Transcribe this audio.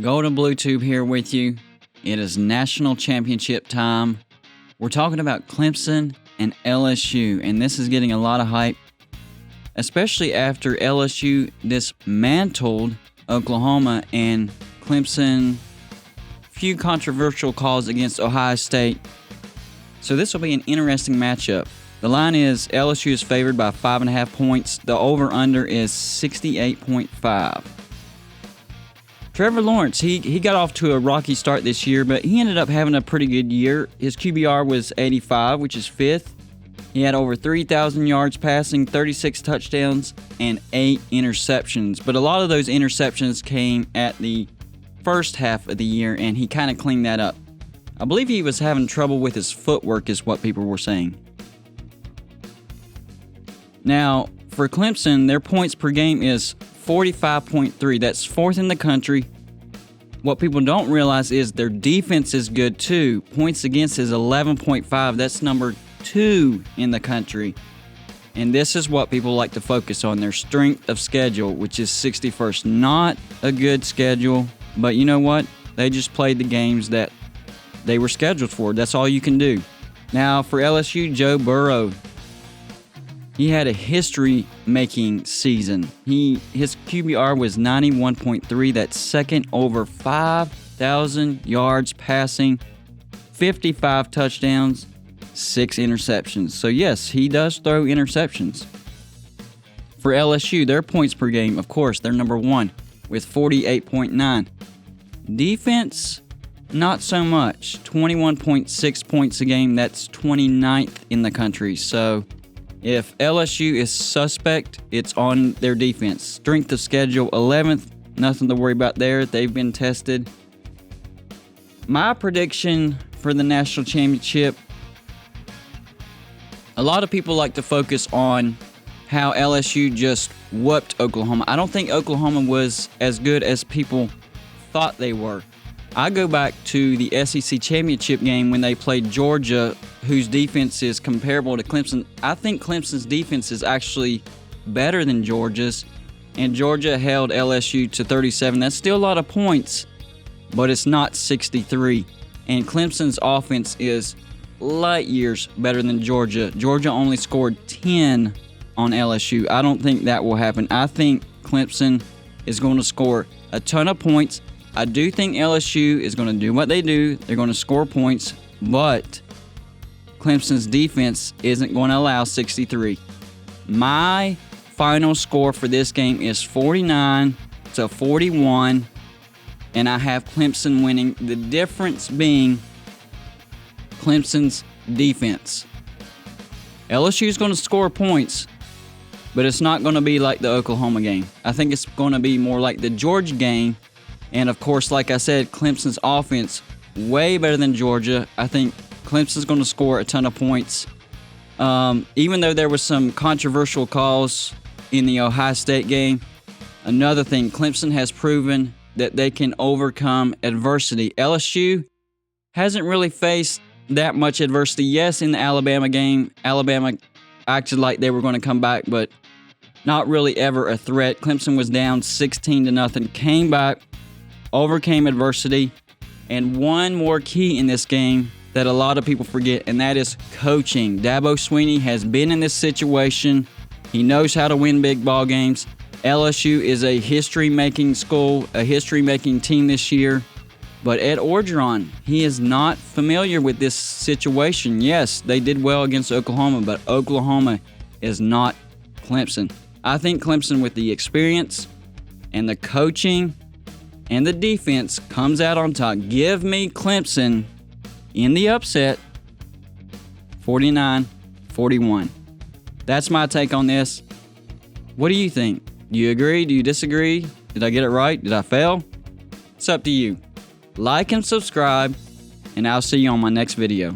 Golden Blue Tube here with you. It is national championship time. We're talking about Clemson and LSU, and this is getting a lot of hype, especially after LSU dismantled Oklahoma and Clemson. Few controversial calls against Ohio State. So this will be an interesting matchup. The line is LSU is favored by 5.5 points. The over-under is 68.5. Trevor Lawrence, he got off to a rocky start this year, but he ended up having a pretty good year. His QBR was 85, which is 5th. He had over 3,000 yards passing, 36 touchdowns, and 8 interceptions. But a lot of those interceptions came at the first half of the year, and he kind of cleaned that up. I believe he was having trouble with his footwork is what people were saying. Now, for Clemson, their points per game is 45.3. That's 4th in the country. What people don't realize is their defense is good too. Points against is 11.5. That's number 2 in the country. And this is what people like to focus on, their strength of schedule, which is 61st. Not a good schedule, but you know what? They just played the games that they were scheduled for. That's all you can do. Now, for LSU, Joe Burrow, he had a history-making season. His QBR was 91.3. That's second over 5,000 yards passing, 55 touchdowns, 6 interceptions. So yes, he does throw interceptions. For LSU, their points per game, of course, they're number 1 with 48.9. Defense, not so much. 21.6 points a game. That's 29th in the country. So if LSU is suspect, it's on their defense. Strength of schedule, 11th. Nothing to worry about there. They've been tested. My prediction for the national championship, a lot of people like to focus on how LSU just whooped Oklahoma. I don't think Oklahoma was as good as people thought they were. I go back to the SEC championship game when they played Georgia, whose defense is comparable to Clemson. I think Clemson's defense is actually better than Georgia's, and Georgia held LSU to 37. That's still a lot of points, but it's not 63. And Clemson's offense is light years better than Georgia. Georgia only scored 10 on LSU. I don't think that will happen. I think Clemson is going to score a ton of points. I do think LSU is going to do what they do. They're going to score points, but Clemson's defense isn't going to allow 63. My final score for this game is 49-41, and I have Clemson winning. The difference being Clemson's defense. LSU is going to score points, but it's not going to be like the Oklahoma game. I think it's going to be more like the Georgia game. And, of course, like I said, Clemson's offense, way better than Georgia. I think Clemson's going to score a ton of points. Even though there was some controversial calls in the Ohio State game, another thing, Clemson has proven that they can overcome adversity. LSU hasn't really faced that much adversity. Yes, in the Alabama game, Alabama acted like they were going to come back, but not really ever a threat. Clemson was down 16-0, came back, overcame adversity, and one more key in this game that a lot of people forget, and that is coaching. Dabo Swinney has been in this situation. He knows how to win big ball games. LSU is a history-making school, a history-making team this year. But Ed Orgeron, he is not familiar with this situation. Yes, they did well against Oklahoma, but Oklahoma is not Clemson. I think Clemson, with the experience and the coaching and the defense, comes out on top. Give me Clemson in the upset, 49-41. That's my take on this. What do you think? Do you agree? Do you disagree? Did I get it right? Did I fail? It's up to you. Like and subscribe, and I'll see you on my next video.